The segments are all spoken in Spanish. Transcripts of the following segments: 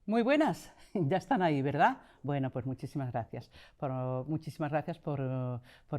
Muy buenas, ya están ahí, ¿verdad? Bueno, pues muchísimas gracias. Muchísimas gracias por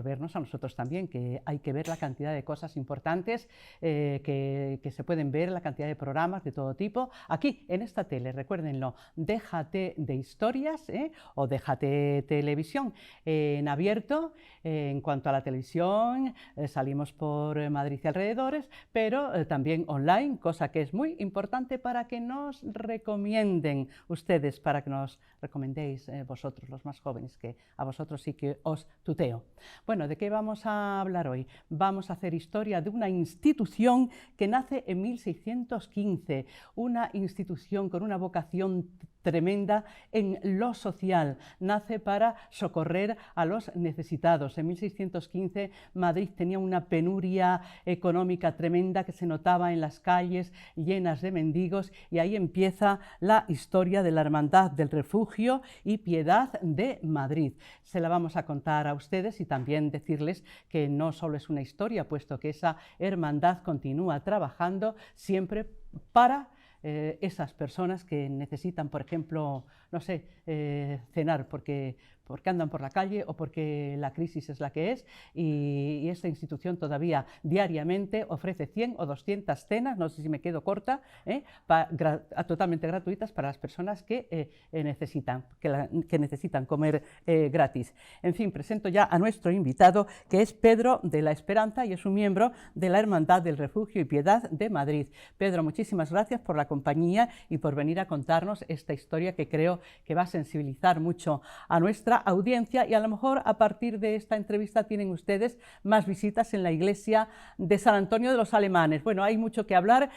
vernos a nosotros también, que hay que ver la cantidad de cosas importantes que se pueden ver, la cantidad de programas de todo tipo. Aquí, en esta tele, recuérdenlo, Déjate de Historias o Déjate Televisión en abierto. En cuanto a la televisión, salimos por Madrid y alrededores, pero también online, cosa que es muy importante para que nos recomienden ustedes, para que nos recomendéis vosotros, los más jóvenes, que a vosotros sí que os tuteo. Bueno, ¿de qué vamos a hablar hoy? Vamos a hacer historia de una institución que nace en 1615, una institución con una vocación tremenda en lo social, nace para socorrer a los necesitados. En 1615 Madrid tenía una penuria económica tremenda que se notaba en las calles llenas de mendigos, y ahí empieza la historia de la Hermandad del Refugio y Piedad de Madrid. Se la vamos a contar a ustedes y también decirles que no solo es una historia, puesto que esa hermandad continúa trabajando siempre para esas personas que necesitan, por ejemplo, no sé, cenar porque andan por la calle o porque la crisis es la que es, y esta institución todavía diariamente ofrece 100 o 200 cenas, no sé si me quedo corta, totalmente gratuitas para las personas que necesitan comer gratis. En fin, presento ya a nuestro invitado, que es Pedro de la Esperanza y es un miembro de la Hermandad del Refugio y Piedad de Madrid. Pedro, muchísimas gracias por la compañía y por venir a contarnos esta historia que creo que va a sensibilizar mucho a nuestra audiencia, y a lo mejor a partir de esta entrevista tienen ustedes más visitas en la iglesia de San Antonio de los Alemanes. Bueno, hay mucho que hablar.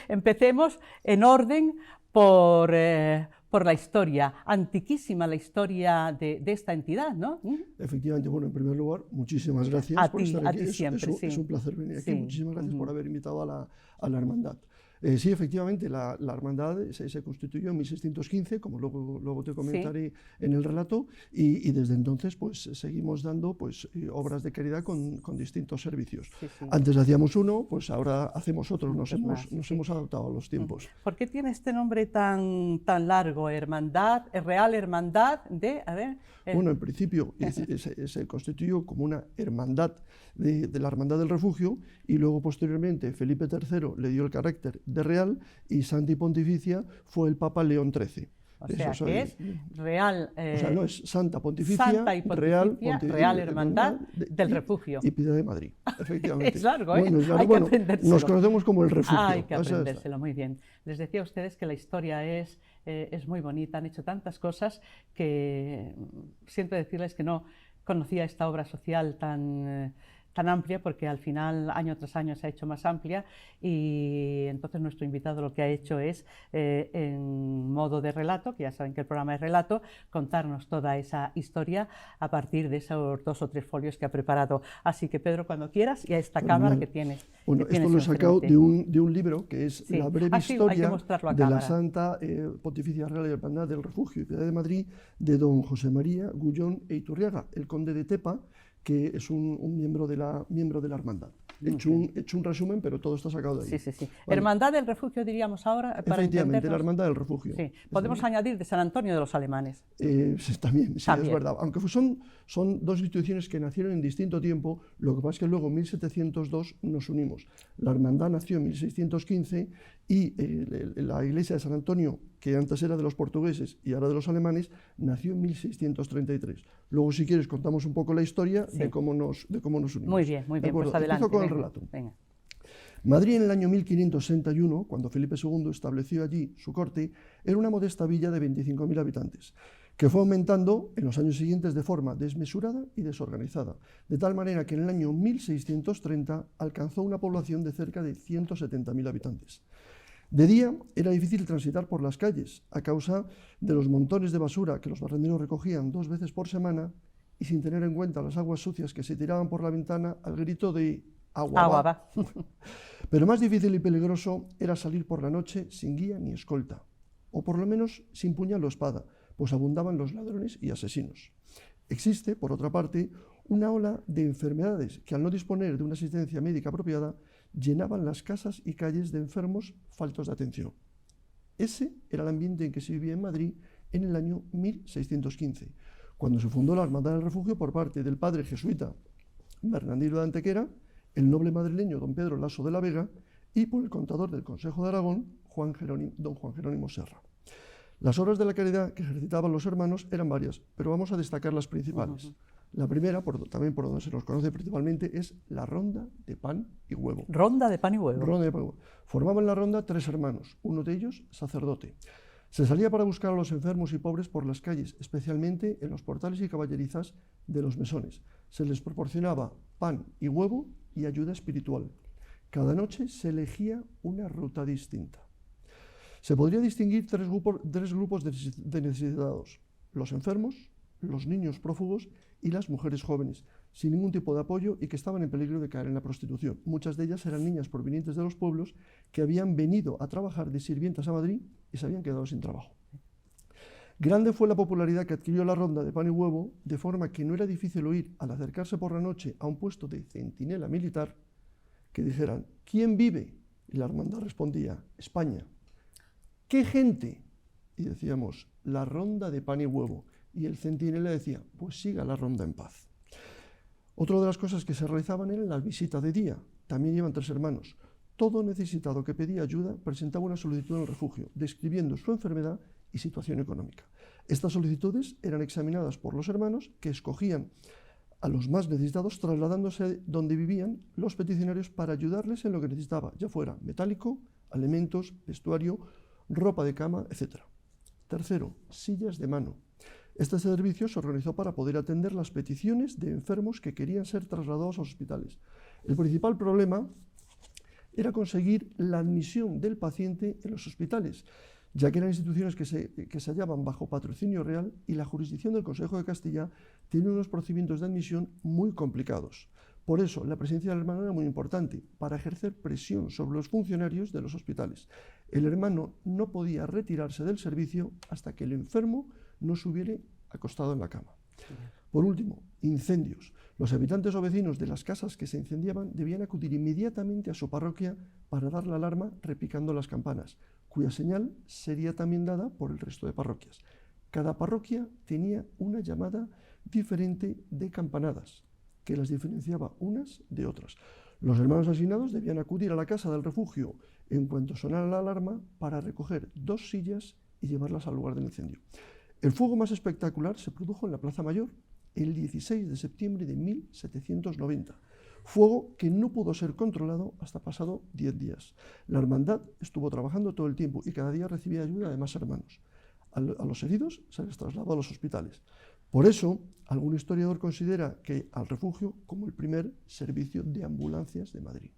Empecemos en orden por la historia, antiquísima la historia de esta entidad, ¿no? Efectivamente, bueno, en primer lugar, muchísimas gracias por estar aquí. Es un placer venir aquí. Muchísimas gracias por haber invitado a la hermandad. Sí, efectivamente, la hermandad se constituyó en 1615, como luego te comentaré en el relato, y desde entonces pues seguimos dando pues obras de caridad con distintos servicios. Antes hacíamos uno, pues ahora hacemos otro, nos hemos adaptado a los tiempos. ¿Por qué tiene este nombre tan largo? Hermandad, Real Hermandad de... A ver, Bueno, en principio se constituyó como una hermandad de la Hermandad del Refugio, y luego posteriormente Felipe III le dio el carácter de real, y Santa y Pontificia fue el Papa León XIII. O sea, que es Real... o sea, no, es Santa Pontificia, Real Hermandad del Refugio. Y Piedad de Madrid, efectivamente. Es largo, ¿eh? Bueno, es largo. Hay que aprendérselo. Nos conocemos como el Refugio. Hay que aprendérselo, muy bien. Les decía a ustedes que la historia es muy bonita, han hecho tantas cosas que siento decirles que no conocía esta obra social tan amplia, porque al final, año tras año, se ha hecho más amplia, y entonces nuestro invitado lo que ha hecho es, en modo de relato, que ya saben que el programa es relato, contarnos toda esa historia a partir de esos 2 o 3 folios que ha preparado. Así que, Pedro, cuando quieras, y a esta cámara que tienes. Bueno, esto lo he sacado de un libro que es La breve historia de la Santa Pontificia Real y Hermandad del Refugio y Piedad de Madrid, de don José María Gullón e Iturriaga, el conde de Tepa, que es un miembro de la hermandad. He hecho un resumen, pero todo está sacado de ahí. Sí. Vale. Hermandad del Refugio, diríamos ahora, para efectivamente, la Hermandad del Refugio. Sí. Podemos añadir de San Antonio de los Alemanes. También, sí, es verdad. Aunque son dos instituciones que nacieron en distinto tiempo, lo que pasa es que luego en 1702 nos unimos. La hermandad nació en 1615 y la iglesia de San Antonio, que antes era de los portugueses y ahora de los alemanes, nació en 1633. Luego, si quieres, contamos un poco la historia de cómo nos unimos. Muy bien, pues adelante. Empiezo con el relato. Venga. Madrid, en el año 1561, cuando Felipe II estableció allí su corte, era una modesta villa de 25.000 habitantes, que fue aumentando en los años siguientes de forma desmesurada y desorganizada, de tal manera que en el año 1630 alcanzó una población de cerca de 170.000 habitantes. De día era difícil transitar por las calles a causa de los montones de basura que los barrenderos recogían 2 veces por semana, y sin tener en cuenta las aguas sucias que se tiraban por la ventana al grito de agua va. Pero más difícil y peligroso era salir por la noche sin guía ni escolta, o por lo menos sin puñal o espada, pues abundaban los ladrones y asesinos. Existe, por otra parte, una ola de enfermedades que, al no disponer de una asistencia médica apropiada, llenaban las casas y calles de enfermos faltos de atención. Ese era el ambiente en que se vivía en Madrid en el año 1615, cuando se fundó la Hermandad del Refugio por parte del padre jesuita Bernardino de Antequera, el noble madrileño don Pedro Laso de la Vega y por el contador del Consejo de Aragón, don Juan Jerónimo Serra. Las obras de la caridad que ejercitaban los hermanos eran varias, pero vamos a destacar las principales. La primera, también por donde se nos conoce principalmente, es la ronda de pan y huevo. Ronda de pan y huevo. Ronda de pan y huevo. Formaban la ronda 3 hermanos, uno de ellos sacerdote. Se salía para buscar a los enfermos y pobres por las calles, especialmente en los portales y caballerizas de los mesones. Se les proporcionaba pan y huevo y ayuda espiritual. Cada noche se elegía una ruta distinta. Se podría distinguir tres grupos de necesitados: los enfermos, los niños prófugos y las mujeres jóvenes, sin ningún tipo de apoyo y que estaban en peligro de caer en la prostitución. Muchas de ellas eran niñas provenientes de los pueblos que habían venido a trabajar de sirvientas a Madrid y se habían quedado sin trabajo. Grande fue la popularidad que adquirió la ronda de pan y huevo, de forma que no era difícil oír, al acercarse por la noche a un puesto de centinela militar, que dijeran: ¿quién vive? Y la hermandad respondía: España. ¿Qué gente? Y decíamos: la ronda de pan y huevo. Y el centinela decía: pues siga la ronda en paz. Otra de las cosas que se realizaban eran las visitas de día. También iban 3 hermanos. Todo necesitado que pedía ayuda presentaba una solicitud en el refugio, describiendo su enfermedad y situación económica. Estas solicitudes eran examinadas por los hermanos, que escogían a los más necesitados, trasladándose donde vivían los peticionarios para ayudarles en lo que necesitaba, ya fuera metálico, alimentos, vestuario, ropa de cama, etc. Tercero, sillas de mano. Este servicio se organizó para poder atender las peticiones de enfermos que querían ser trasladados a los hospitales. El principal problema era conseguir la admisión del paciente en los hospitales, ya que eran instituciones que se hallaban bajo patrocinio real y la jurisdicción del Consejo de Castilla tiene unos procedimientos de admisión muy complicados. Por eso, la presencia del hermano era muy importante, para ejercer presión sobre los funcionarios de los hospitales. El hermano no podía retirarse del servicio hasta que el enfermo no se hubiera acostado en la cama. Por último, incendios. Los habitantes o vecinos de las casas que se incendiaban debían acudir inmediatamente a su parroquia para dar la alarma repicando las campanas, cuya señal sería también dada por el resto de parroquias. Cada parroquia tenía una llamada diferente de campanadas, que las diferenciaba unas de otras. Los hermanos asignados debían acudir a la casa del refugio en cuanto sonara la alarma para recoger 2 sillas y llevarlas al lugar del incendio. El fuego más espectacular se produjo en la Plaza Mayor el 16 de septiembre de 1790, fuego que no pudo ser controlado hasta pasado 10 días. La hermandad estuvo trabajando todo el tiempo y cada día recibía ayuda de más hermanos. A los heridos se les trasladó a los hospitales. Por eso, algún historiador considera que al refugio como el primer servicio de ambulancias de Madrid.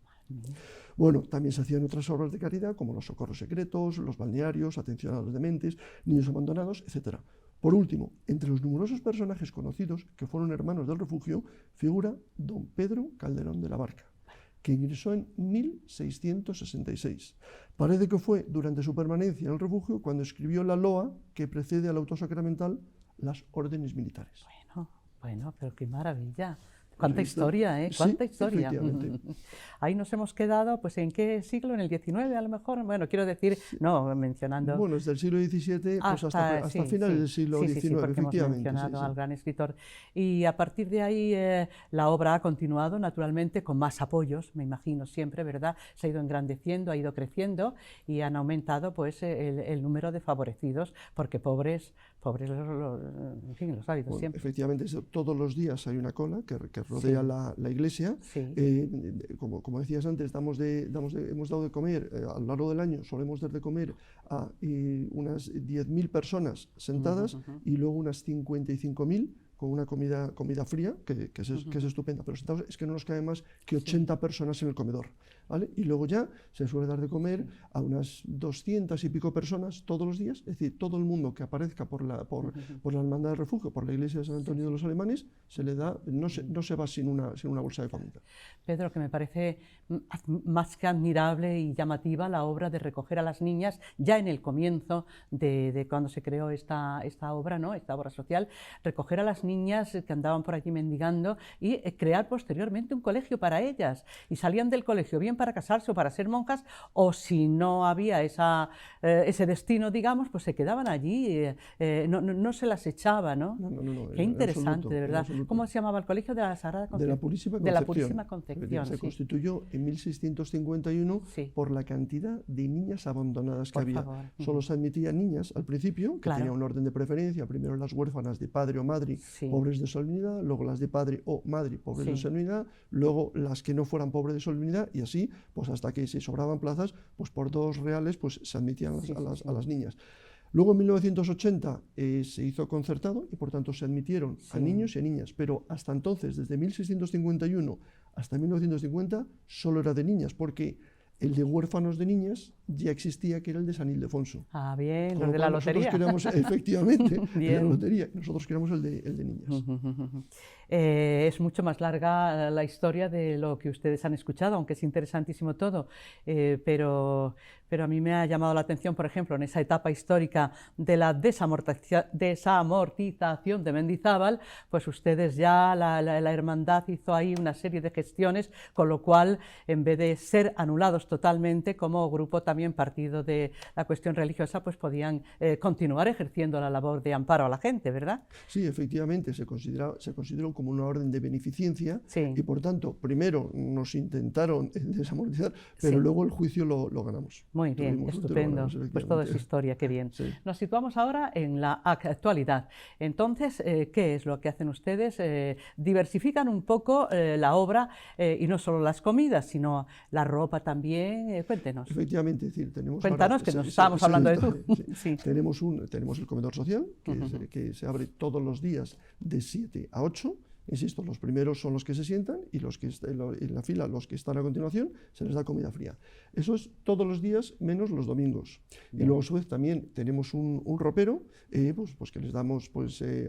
Bueno, también se hacían otras obras de caridad como los socorros secretos, los balnearios, atención a los dementes, niños abandonados, etc. Por último, entre los numerosos personajes conocidos que fueron hermanos del refugio, figura don Pedro Calderón de la Barca, que ingresó en 1666. Parece que fue durante su permanencia en el refugio cuando escribió la loa que precede al auto sacramental, las órdenes militares. Bueno, pero qué maravilla. Cuánta historia, ¿eh? Cuánta historia. Ahí nos hemos quedado, pues, ¿en qué siglo? ¿En el XIX a lo mejor? Bueno, quiero decir, no, mencionando... Bueno, desde el siglo XVII pues hasta finales del siglo XIX, porque efectivamente. Hemos mencionado al gran escritor. Y a partir de ahí la obra ha continuado, naturalmente, con más apoyos, me imagino siempre, ¿verdad? Se ha ido engrandeciendo, ha ido creciendo y han aumentado, pues, el número de favorecidos, porque pobres, en fin, los ha habido siempre. Efectivamente, todos los días hay una cola que rodea la iglesia. Como decías antes, hemos dado de comer, a lo largo del año solemos dar de comer a unas 10.000 personas sentadas y luego unas 55.000 con una comida fría, que es estupenda, pero sentados es que no nos cabe más que 80 personas en el comedor, ¿vale? Y luego ya se suele dar de comer a unas 200 y pico personas todos los días, es decir, todo el mundo que aparezca por la Hermandad del Refugio, por la iglesia de San Antonio de los Alemanes, se le da, no se va sin una bolsa de comida. Pedro, que me parece más que admirable y llamativa la obra de recoger a las niñas ya en el comienzo de cuando se creó esta obra, ¿no? Esta obra social, recoger a las niñas niñas que andaban por allí mendigando y crear posteriormente un colegio para ellas. Y salían del colegio bien para casarse o para ser monjas, o si no había ese destino, digamos, pues se quedaban allí, no se las echaba, ¿no? No, Qué interesante, absoluto, de verdad. absoluto. ¿Cómo se llamaba el colegio? De la Sagrada De la Concepción. Purísima De Concepción. la Purísima Concepción, Se sí. constituyó en 1651 Sí. por la cantidad de niñas abandonadas que Por había. favor. Solo se admitían niñas al principio, que Claro. tenían un orden de preferencia, primero las huérfanas de padre o madre Sí. pobres de solemnidad, luego las de padre o madre pobres de Sí. solemnidad, luego las que no fueran pobres de solemnidad, y así, pues hasta que se sobraban plazas, pues por 2 reales pues se admitían Sí, sí. a las niñas. Luego en 1980 se hizo concertado y por tanto se admitieron a Sí. niños y a niñas, pero hasta entonces, desde 1651 hasta 1950, solo era de niñas, porque el de huérfanos de niñas ya existía, que era el de San Ildefonso. Ah, bien, Con los lo de cual la nosotros lotería. queríamos, efectivamente, el de Bien. la lotería, nosotros queríamos el de niñas. Es mucho más larga la historia de lo que ustedes han escuchado, aunque es interesantísimo todo, pero a mí me ha llamado la atención, por ejemplo, en esa etapa histórica de la desamortización de Mendizábal, pues ustedes ya, la hermandad hizo ahí una serie de gestiones, con lo cual, en vez de ser anulados totalmente como grupo también partido de la cuestión religiosa, pues podían continuar ejerciendo la labor de amparo a la gente, ¿verdad? Sí, efectivamente, se consideró como una orden de beneficencia, Sí. y por tanto, primero nos intentaron desamortizar, pero Sí. luego el juicio lo ganamos. Muy bien, Tuvimos- lo estupendo. ganamos, Pues todo es efectivamente. historia, qué bien. Sí. Nos situamos ahora en la actualidad. Entonces, ¿qué es lo que hacen ustedes? Diversifican un poco la obra y no solo las comidas, sino la ropa también. Cuéntenos. Efectivamente, es decir, tenemos Cuéntanos, ahora, que nos estábamos hablando de tú. sí. Sí. Tenemos el comedor social, que se abre todos los días de 7 a 8. Insisto, los primeros son los que se sientan, y los que en la fila, los que están a continuación, se les da comida fría. Eso es todos los días menos los domingos. Bien. Y luego a su vez también tenemos un ropero, pues que les damos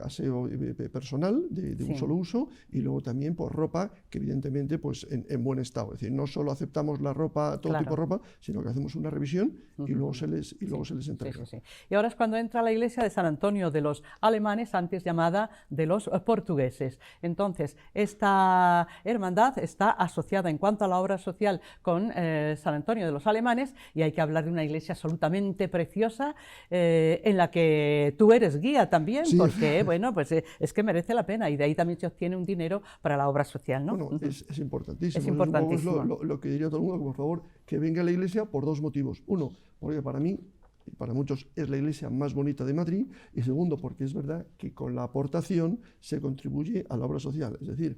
aseo personal de un Sí. solo uso, y luego también pues ropa que evidentemente pues en buen estado. Es decir, no solo aceptamos la ropa, todo Claro. tipo de ropa, sino que hacemos una revisión y luego se les Sí, entrega. sí, sí. Y ahora es cuando entra la iglesia de San Antonio de los alemanes, antes llamada de los portugueses. Entonces, esta hermandad está asociada en cuanto a la obra social con San Antonio de los alemanes, y hay que hablar de una iglesia absolutamente preciosa en la que tú eres guía también, Sí. porque bueno, pues es que merece la pena, y de ahí también se obtiene un dinero para la obra social, ¿no? Bueno, es importantísimo. Es importantísimo. Es lo que diría todo el mundo, que por favor, que venga a la iglesia por 2 motivos. Uno, porque para mí y para muchos es la iglesia más bonita de Madrid, y segundo, porque es verdad que con la aportación se contribuye a la obra social. Es decir,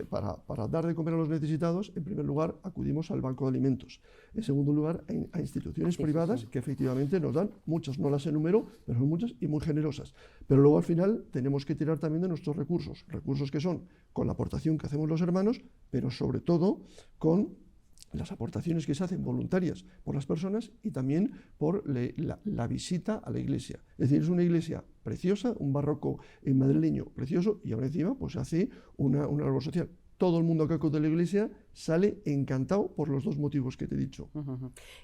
para dar de comer a los necesitados, en primer lugar, acudimos al Banco de Alimentos. En segundo lugar, a instituciones privadas que efectivamente nos dan muchas, no las enumero, pero son muchas y muy generosas. Pero luego al final tenemos que tirar también de nuestros recursos que son con la aportación que hacemos los hermanos, pero sobre todo con las aportaciones que se hacen voluntarias por las personas, y también por la visita a la iglesia. Es decir, es una iglesia preciosa, un barroco madrileño precioso, y ahora encima pues se hace una labor social. Todo el mundo que acude a la iglesia sale encantado por los 2 motivos que te he dicho.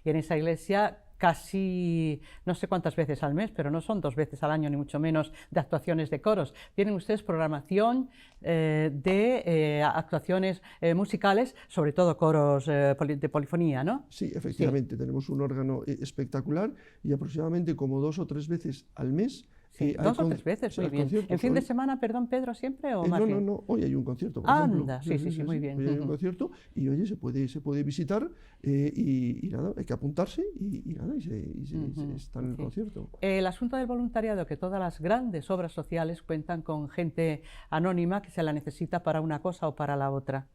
Y en esa iglesia casi, no sé cuántas veces al mes, pero no son 2 veces al año, ni mucho menos, de actuaciones de coros. Tienen ustedes programación de actuaciones musicales, sobre todo coros de polifonía, ¿no? Sí, efectivamente, tenemos un órgano espectacular, y aproximadamente como 2 o 3 veces al mes. Sí, 2 o 3 veces, muy bien. ¿En fin de semana, perdón, Pedro, siempre o más bien? No, hoy hay un concierto, por ejemplo. Anda, sí, muy bien. Hoy hay un concierto, y oye, se puede visitar, y nada, hay que apuntarse, y nada, y se está en el concierto. El asunto del voluntariado, que todas las grandes obras sociales cuentan con gente anónima que se la necesita para una cosa o para la otra.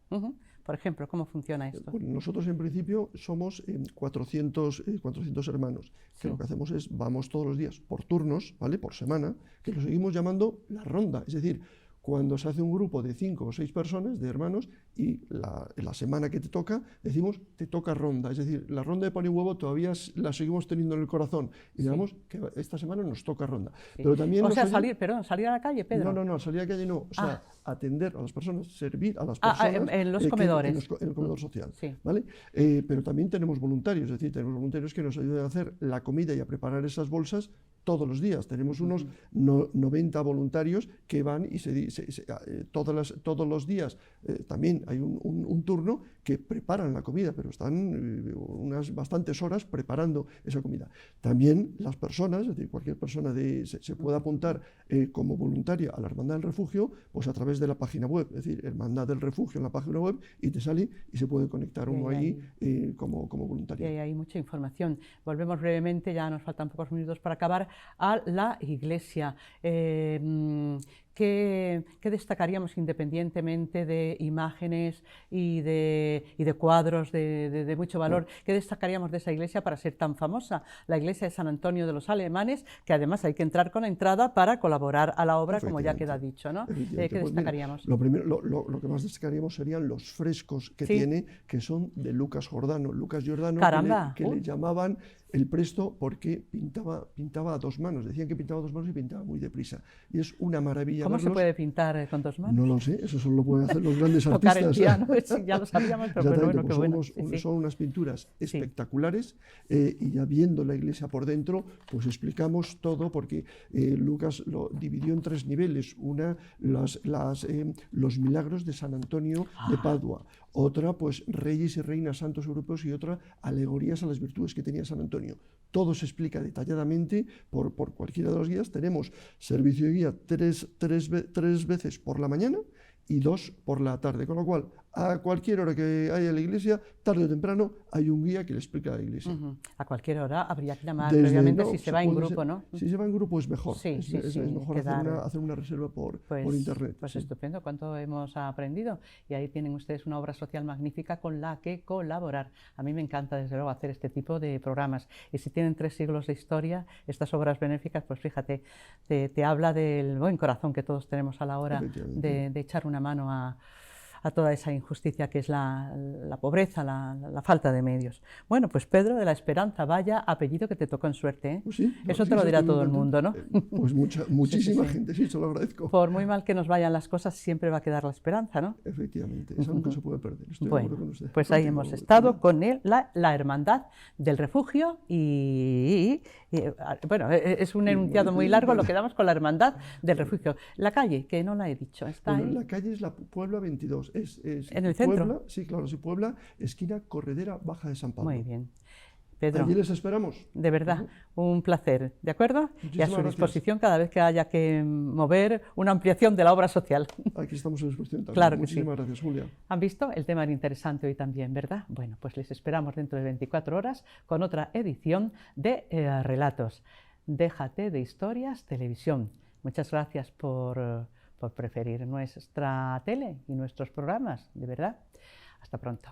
Por ejemplo, ¿cómo funciona esto? Bueno, nosotros en principio somos 400 hermanos, que Sí. lo que hacemos es, vamos todos los días por turnos, ¿vale? Por semana, que lo seguimos llamando la ronda. Es decir, cuando se hace un grupo de 5 o 6 personas, de hermanos, y la semana que te toca, decimos, te toca ronda. Es decir, la ronda de pan y huevo todavía la seguimos teniendo en el corazón, y digamos que esta semana nos toca ronda. Sí. Pero también o sea, salir salir a la calle, Pedro. No, salir a la calle no. O sea, atender a las personas, servir a las personas. En los comedores. En el comedor social. Sí. ¿Vale? Pero también tenemos voluntarios, es decir, tenemos voluntarios que nos ayudan a hacer la comida y a preparar esas bolsas todos los días. Tenemos unos 90 voluntarios que van y todos los días también hay un turno que preparan la comida, pero están unas bastantes horas preparando esa comida. También las personas, es decir, cualquier persona se puede apuntar como voluntaria a la Hermandad del Refugio, pues a través de la página web, es decir, Hermandad del Refugio en la página web, y te sale y se puede conectar uno allí como voluntario. Y hay mucha información. Volvemos brevemente, ya nos faltan pocos minutos para acabar, a la iglesia. ¿Qué destacaríamos independientemente de imágenes y de cuadros de mucho valor? ¿Qué destacaríamos de esa iglesia para ser tan famosa? La iglesia de San Antonio de los Alemanes, que además hay que entrar con la entrada para colaborar a la obra, como ya queda dicho, ¿no? ¿Qué destacaríamos? Lo primero, lo que más destacaríamos serían los frescos que tiene, que son de Lucas Giordano. Lucas Giordano, que le llamaban el Presto porque pintaba a dos manos. Decían que pintaba a dos manos y pintaba muy deprisa. Y es una maravilla. ¿Cómo se puede pintar con dos manos? No lo sé, eso solo lo pueden hacer los grandes artistas. Tocar el piano, sí, ya lo sabíamos, pero bueno, qué bueno. Son unas pinturas espectaculares, y ya viendo la iglesia por dentro, pues explicamos todo, porque Lucas lo dividió en 3 niveles. Una, los milagros de San Antonio de Padua. Otra, pues reyes y reinas santos europeos, y otra, alegorías a las virtudes que tenía San Antonio. Todo se explica detalladamente por cualquiera de los guías. Tenemos servicio de guía tres veces por la mañana y 2 por la tarde, con lo cual a cualquier hora que haya en la iglesia, tarde o temprano, hay un guía que le explica a la iglesia. A cualquier hora habría que llamar, previamente, si se va en grupo, ¿no? Si se va en grupo es mejor, es mejor hacer una reserva por internet. Pues estupendo, cuánto hemos aprendido, y ahí tienen ustedes una obra social magnífica con la que colaborar. A mí me encanta, desde luego, hacer este tipo de programas, y si tienen 3 siglos de historia, estas obras benéficas, pues fíjate, te habla del buen corazón que todos tenemos a la hora de echar una mano a toda esa injusticia que es la pobreza, la falta de medios. Bueno, pues Pedro de la Esperanza, vaya apellido que te tocó en suerte, ¿eh? Pues sí, eso te lo dirá todo el mundo, ¿no? Pues muchísima gente, sí, se lo agradezco. Por muy mal que nos vayan las cosas, siempre va a quedar la esperanza, ¿no? Efectivamente, eso nunca se puede perder. Estoy de acuerdo con usted. Pues ahí hemos estado con la Hermandad del Refugio bueno, es un enunciado muy largo, lo quedamos con la Hermandad del Refugio. La calle, que no la he dicho, está ahí. La calle es la Puebla 22. ¿En el centro? Puebla, sí, claro, sí, Puebla, esquina Corredera Baja de San Pablo. Muy bien. Pedro, allí les esperamos. De verdad, un placer, ¿de acuerdo? Muchísimas y a su disposición gracias. cada vez que haya que mover una ampliación de la obra social. Aquí estamos a disposición también. Claro que Muchísimas gracias, Julia. ¿Han visto? El tema era interesante hoy también, ¿verdad? Bueno, pues les esperamos dentro de 24 horas con otra edición de Relatos. Déjate de Historias Televisión. Muchas gracias por preferir nuestra tele y nuestros programas, de verdad. Hasta pronto.